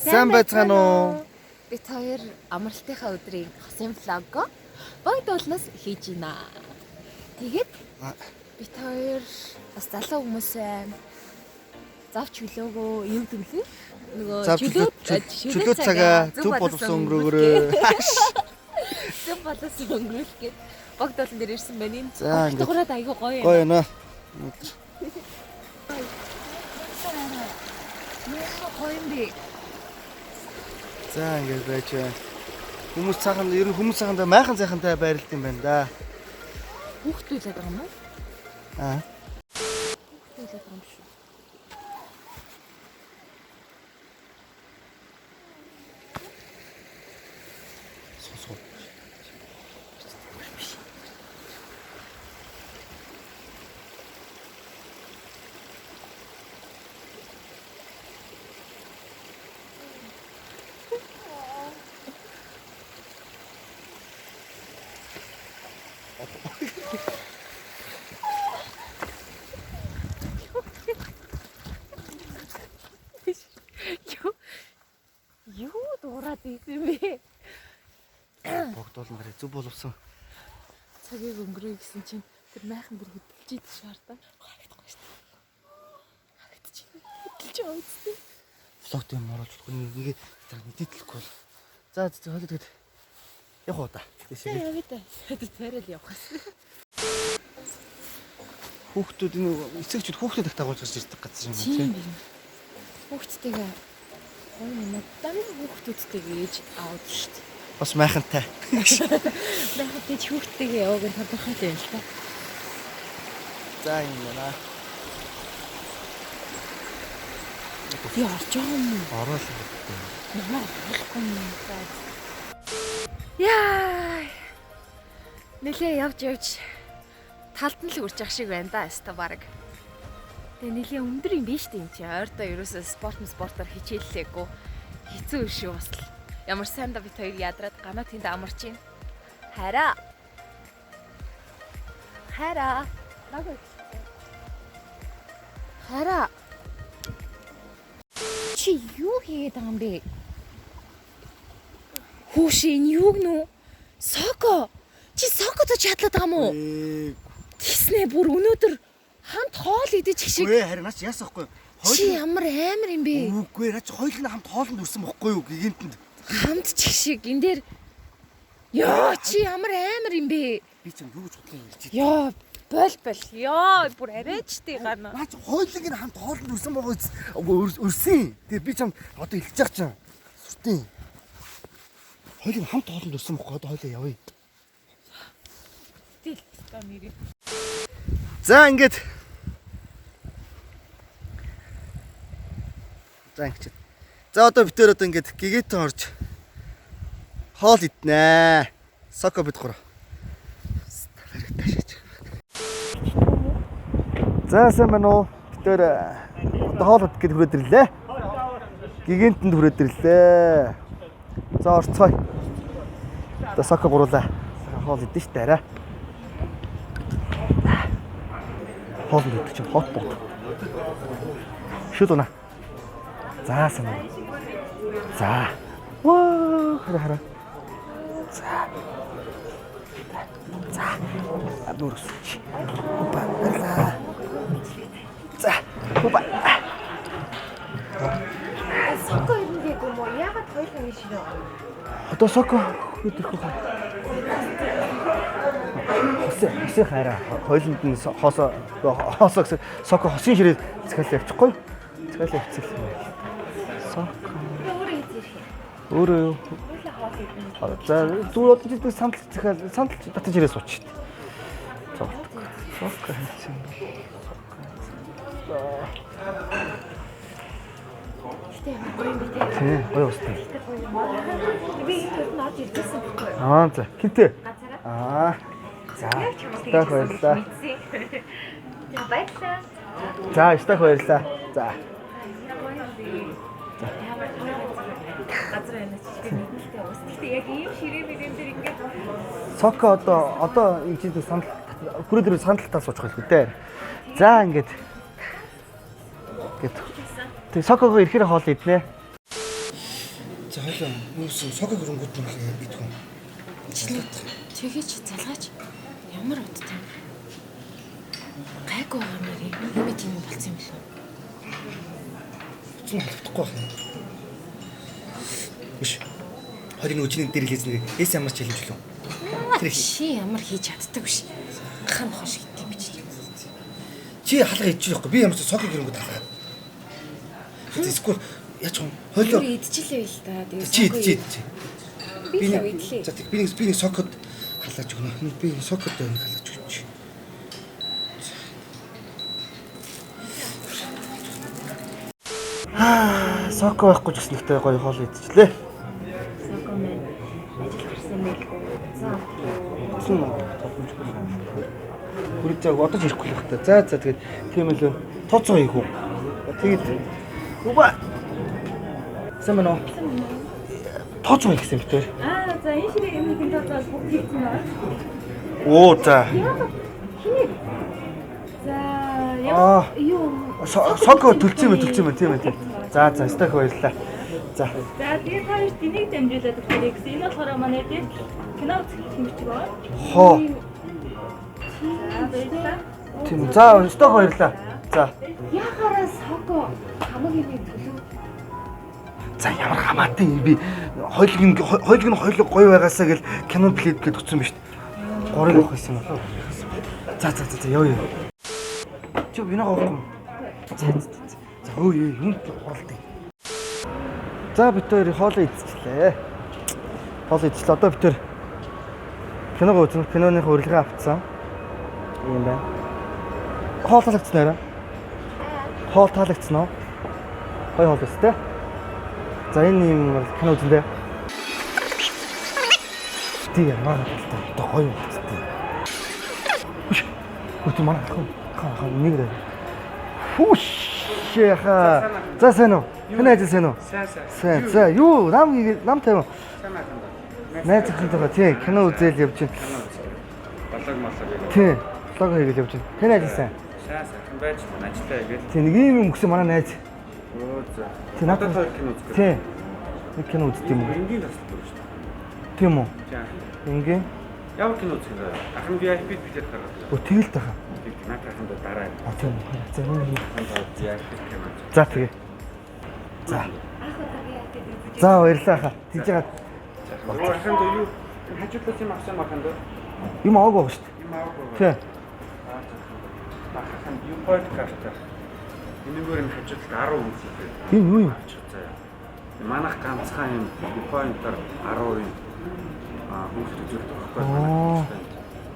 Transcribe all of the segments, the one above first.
Сайн байцгаана уу? Бид хоёр амралтынхаа өдрийн хосын влог Богдолноос хийж байна. Тэгээд бид хоёр бас залуу хүмүүс байна. Завч хөлөөгөө юу гэвэл нөгөө чөлөө цагаа зөв болгосон өнгөрөөрөө. Зөв болгосон өнгөрөх гээд Богдолн дээр ирсэн байна. За ингээд гураад айгүй гоё юм. Гоё байна. За ингээд байж байна. Хүмүүс цаахан ер нь хүмүүс цаахандаа майхан цаахантай байрлалт юм байна да. Хүүхдүүлээд байгаа юм уу? Аа. Хүүхдүүлээд байгаа юм шүү. Сонсгоо. Юу дуурайд ийсэн бэ? Богдолн гарыг зөв боловсон. Цагийг өнгөрөө гэсэн чинь тэр майхан бүр хөдөлж идэх шаардаа харагдахгүй шүү дээ. Харагдчих. Хөдөлж байгаа үстэй. Влогт юм оруулж болохгүй нэгээ мэдээлэхгүй бол. За хойлоо тэгээд явах уу та. За явъя та. Тэрэл явах. Хүүхдүүд энэ эцэгчүүд хүүхдэд их дагуулж гарч ирдэг газар юм тийм. Хүүхдтэйгээ дам хүүхдүүдтэй ээж аауд шүү дээ. бас майхантай. Байхад ч хүүхдтэйгээ яваг нь тодорхой юм л та. За юм байна. Би орж байгаа юм уу? Ороо л. Намайг болохгүй юм. Яа. Нэлээ явж талд нь л үрж ах шиг байна да өста баг. Тэгээ нэлээ өндөр юм биш тийм чи. Ойрдоо ерөөсөө спортоор хичээллээгүй. Хэцүү шүү бас л. Ямар сайн да бид хоёр ядраад ганаа тэнд амарч юм. Хараа. Чи юу хийгээд байгаа юм бэ? Хүүшин юу гэнэ? Соко. Чи сокото чадлаад байгаа юм уу? Тэснэ бүр өнөөдөр хамт хоол идэж шиг. Үгүй харин наач яасахгүй. Чи ямар амар юм бэ? Үгүй наач хоёул нь хамт хоолнд үрсэн бохгүй юу гинтэнд. Хамт ч шиг энэ дээр. Яа чи ямар амар юм бэ? Би ч юу ч бодлоо ярьж. Яа бол. Яа бүр арайчтэй гана. Наач хоёулыг нь хамт хоолнд үрсэн байгаа өрсөн. Тэгээ би ч одоо илж яах чинь. Сүртэн. Хоёулыг хамт хоолнд үрсэн бохгүй одоо хоёулаа явъя. Тэл та нэрээ. За ингээд. За одоо бид тээр одоо ингээд гэгэтэн орж хоол иднэ. Соко бид гур. За сайн байна уу? Бид тээр одоо хоол идэх гээд хүрээд ирлээ. Гэгэнтэнд хүрээд ирлээ. За орцгоё. Одоо соко гуруулаа. Хоол идэн штэ арай. Хоол идэх чинь хот бод. Шүд унаа. За сайн. За. Ваа, хараа. За. Абурсч. Опа. За. Опа. Соко юм гээгүй мó яагаад хоёулаа нэг ширээ. Одоо соко хөдөрөх хаа. Хосын хараа. Хойлонд нь хоосоо гэсэн соко хосын ширээ захиалаа явчихгүй. Захиалаа явчихсан. Соко. Өөрөө юу? За зүгээр одоо чи сандал татаж ирээ сууч. За. Соко хийсэн. Тийм, гоё устай. Би тэр наад ирсэн байхгүй. Аа за, хинтээ. Аа. За. Стах баярлаа. За баярлаа. За, стах баярлаа. За. Газар байна чи мэднэлтэй ус. Гэтэ яг ийм ширээ мөрөн дээр ингээд Соко одоо энэ чинь сандал хүрээлэр сандалтаа суучих байлгүй дээ. За ингээд. Тэг сокогоо ирэхээр хоол иднэ. хойлоо юусэн соког хөрөнгөд нь идэх юм. Чигээч залгаач. Ямар удтай. Гайгүй байгаа нэрээ. Юу тийм болсон юм бэлээ. Чи алдахгүй байна. Биш. Хоёрын өчнөд дээр хэлсэн нэг эс ямар ч хэлж лөө. Тэр чи ямар хийж чаддаг биш. Хан хош гэдэг юм чи. Чи халга идчих байхгүй. Би ямар ч соког хөрөнгөд халгаа. Эсвэл яаж юм хойлоо идчихлээ л да. чи. Би л идлээ. За би нэг сокод халааж өгнө. Би сокод нэг халааж өгч. Соко байхгүй ч гэсэн ихтэй гоё хоол идчихлээ. Соко мэн ажил гарсан мэлгүй. За. Хүрээ цаг одоо ч ирэхгүй л байна. За тэгээд тийм л тооцоо хийх үү. Тэгээд үгүй. Сайн уу? Тооцоо хийх гэсэн битэр. За энэ шиг юм хин тооцоос бүгд хийсэн байна. Оо за. За юу Соко төлцсөн юм тийм ээ. За стак баярлаа. За. За тэгээд хоёр динийг дамжуулаад өгчээ гэсэн. Энэ болохоор манай дээр кино үзэх хэмжиг байна. Хоо. За баярлалаа. Тийм. За стак баярлаа. За. яхаараа Соко хамгийн нэг төлөв. За ямар хамаатай юм би хойлог нь хойлог гоё байгаасаа гэл кино плейд гээд өгсөн биз дээ. Горыг авах гэсэн юм. За яа. Чи вино авахгүй. За өө юм хуралдаа. За бид хоёр хоолоо идчихлээ. Хоолоо идчихлээ. Одоо бид хоёр киног үзэн киноны урилга авцсан. Ийм байна. Хоол таалагдсан аа. Хоол таалагдсан уу? Хой хоол өстэй. За энэ юм кино үзэндээ. Тий ямар талтай. Одоо гоё болцтой. Үгүй манай хаа нэг даа. Фушяха. За сайн уу? Хэн ажил сайн уу? Сайн. За юу нам тавь. Найз захынтайгаа тий кино үзэл явж байна. Балаг малаг яг. Тий. Лого хийгээл явж байна. Хэн ажил сайн? Сайн байж байна. Ажиллаа яг. Тий нэг юм өгсөн манай найз. Оо за. Тий надад хоёр кино үзэх. тий. Нэг кино үзт юм уу? Энгийн таслах гэж шүү дээ. Тийм үү? За. Ингийн. Ямар кино үзэх вэ? Ахын VIP билет гаргаад. Өө тэгэл тахаа. Наатахын дээр дараа. А тийм үү. За нэг VIP кино. За тэгээ. За. За баярлалаа хаа. Тэгж яагаад Нөгөө ахын дээр юу хажууд юм авсан маханд. юм аваагүй байгаа шүү дээ. Юм аваагүй. Тий. Ахын юу point карта. Энэгээр нь хажууд 10 үнэтэй. Энэ юу юм? Манайх ганцхан юм point-оор 10 юм. Хүүхд үзүүлдэг байхгүй. Оо.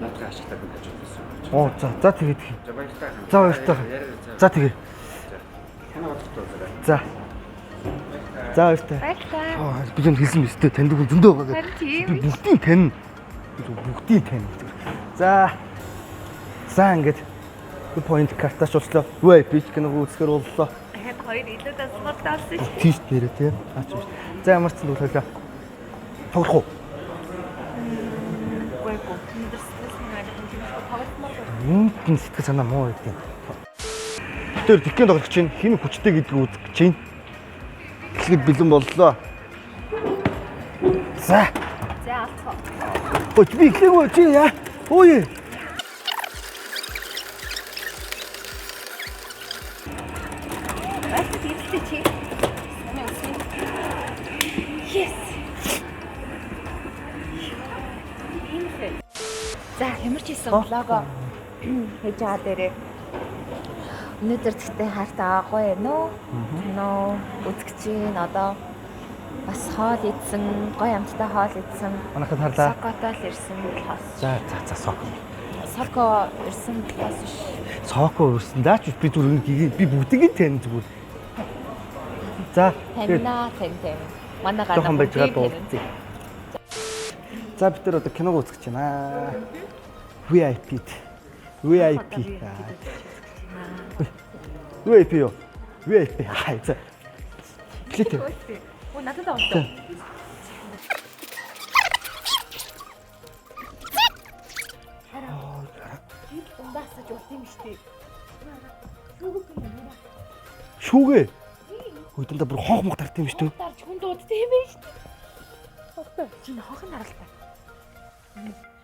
Наадах ашиглаад нь хажууд байсан. Оо за тэгээд. За баярлалаа. За баярлалаа. За тэгээ. Кино бодох үү? За. За баярлалаа. Баярлалаа. Би юм хэлсэн мэт танд хүн зөндөө байгаа Харин тийм. би бүгдийг тань. Бүгдийг тань. За. За ингээд би point картаач боллоо. VIP киног үзэхэр боллоо. Хэд хоёр илүү дасгалтай болсон шүү. Тийш нэрээ тийм. Аач биш. За ямар ч зүйл хойлоо. Тоглох уу? Үгүй ээ. Өнөөдөр стресс нэг тоглоомор. Үнэн сэтгэл санаа муу гэдэг. Тэр дикэн тоглох чинь хин хүчтэй гэдгийг үзэх гэж байна. Эхлээд бэлэн боллоо. За. За алдах. Ой би эхлэв чи яа? Ой. Баярлалаа хэлээ чи. Yes. За ямар ч хийсэн лого хийж байгаа дээрээ. Өнөөдөр тэгтээ хайртай гоё юм уу? Кино үзэх чинь одоо бас хоол идсэн, гоё амттай хоол идсэн. Манайхад харлаа. Сокотой л ирсэн болохоос. За соко. Соко ирсэн болохоос биш. Соко өрсөн. Даач би зүгээр би бүгдийг тань зүгээр. За. Тамина тань. Манай гадаа Жохон байж байгаа дуулцъя. За бид нар одоо киног үзэж байна. VIP. VIP юу? VIP. Хай за. Клит. Оо надад авсан. Ундасаж болт юм штий. Шүүгээ. Хөдөлთა бүр хонх мох тарт юм шүү дээ. Дарж хүн дууддаг юм байна штий. Харахгүй чинь хогн харалтай.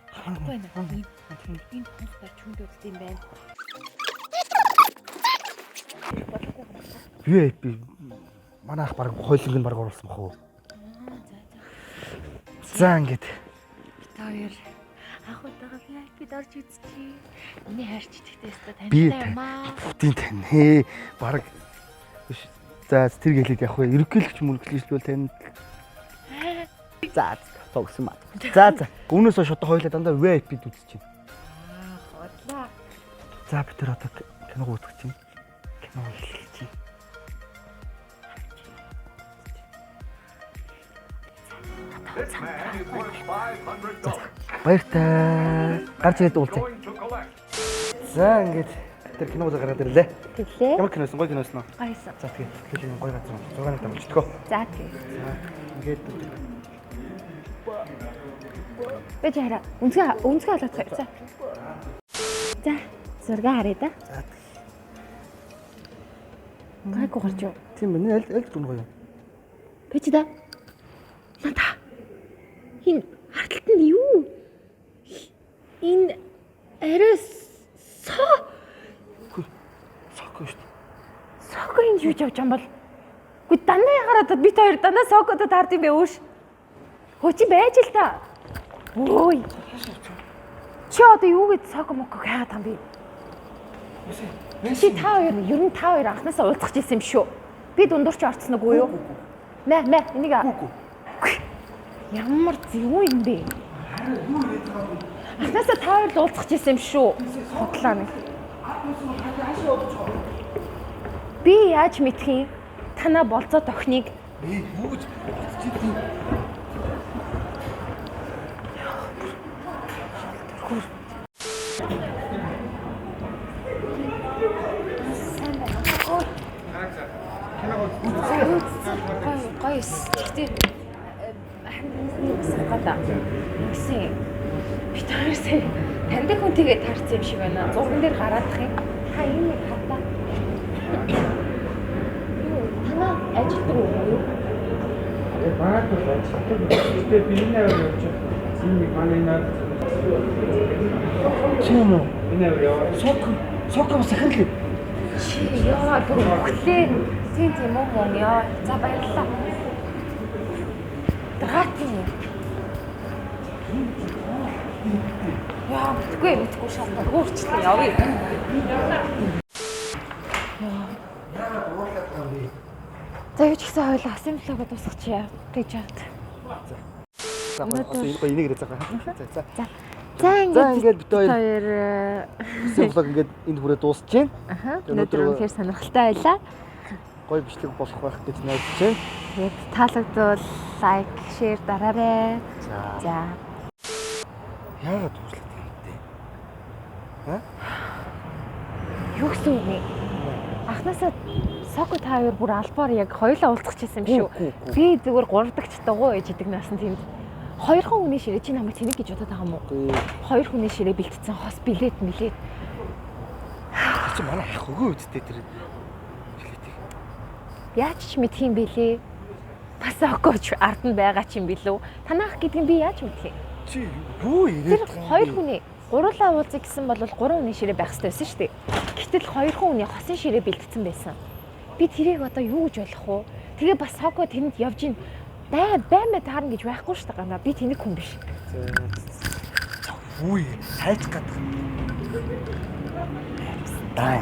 Харахгүй байна. Энэ хонх барьж хүндүүлт юм байна. VIP манай ах баг хойлонг нь баг оруулсан бах уу. За ингээд Хоёр ахуудаа VIP дорж үзчихье. Миний хайрч идэхтэй өстө би таньтай юмаа. бүтийн тань баг за тэр гэлээд явах вэ? Ерөглөж мөрөглөжлүүл тань. За тогсон маа. За өмнөөс хойш одоо хоёулаа дандаа VIP-д үзчихье. Хотлаа. За би тэр одоо кино үзэж чинь. Кино үзэж чинь. Баяртай. Гарч ирээд уулзъя. За ингээд тэр кино үзэж гараад ирлээ. Тэглээ. Ямар киносон? Гоё киносон уу? Гайсан. За тэгээд гоё газар. 6 минут амжилтгоо. За тийм. Ингээд Бэж хараа. Үнцгээ халаад цаа. За. Зураг харъя да. За. Гайгүй гарч юу? тийм байна. Аль дүн гоё. Бэж да. Ната. Энэ харталт нь юу? Энэ арай Сок шүү дээ. сокор энэ юу явж байгаа юм бол? Гүй дандаа ягараад бит хоёр дандаа сокодод хард юм бэ өөш. Хөө чи байж л та. Ой. Чи одоо юу гэж сок моког хаагаад юм бэ? Чи та хоёр ер нь та хоёр анхнаасаа уулзах гэсэн юм шүү. Би дундуур чи орцсон уу юу? Мэ энийг ямар зөв юм бэ? Анхнаасаа та хоёр уулзах гэсэн юм шүү. Хотлоо нэг. Би яаж мэдэх юм? Танаа болцоо тохныг Би юу гэж гойс. Тэгтээ хандгата. Үгүй. Би таарсаа таньдаг хүн тэгээд таарсан юм шиг байна. Зурган дээр гараадах юм. Та энэ хатаа. Танаа ажилтдаг уу? Багт ажилладаг. Гэхдээ би энэ аваар явж байгаа. Синий манай наад тийм үү? энэ аваар яваа. Сок бас ахин л. Чи яа бүр хөглөө. Тийм үү мөн яа. За баярлалаа. Дратын. Яа, мэдгүй шалтгаан өөрчлөлт явъя. За юу ч гэсэн хоёул асемблег дуусгачихъя гэж бат. За гоё энийг ирээ цагаа. За ингээд бид хоёр хоёр влог ингээд энд хүрээ дуусч байна. аха өнөөдөр үнэхээр сонирхолтой байлаа. Гоё бичлэг болох байх гэж найдаж байна. Тэгээд таалагдвал лайк, шеэр дараарай. За. Яагаад дуусах юм бэ? Юу гэсэн үг нэ? Ахнаасаа Соко та хоёр бүр албаар яг хоёулаа уулзчихсан юм шүү. Би зүгээр 3 дахь дагуу ээж идэг наасан тэнд. 2 хүний ширээ чи намайг тэнэг гэж бодоод байгаа юм уу? 2 хүний ширээ бэлтцсэн хос билет мэлээд. Чи манай ах өгөө үсттэй тэр билетийг. Яаж ч мэдх юм бэлээ? Бас Сокоч ард нь байгаа ч юм билүү? Танах гэдгийг би яаж мэдх юм? Чи юу Тэр ирээд байгаа 2 хүний гурлаа уулзъя гэсэн бол 3 хүний ширээ байх хэрэгтэй байсан шүү дээ. Гэтэл 2 хүний хосын ширээ бэлтцсэн байсан. Би тэрийг одоо юу гэж болох вэ? Тэгээ бас Соко тэнд явж ийн баймаа таарна гэж байхгүй шүү дээ. Би тэнэг хүн биш. Үгүй хайц гадаг. Дай.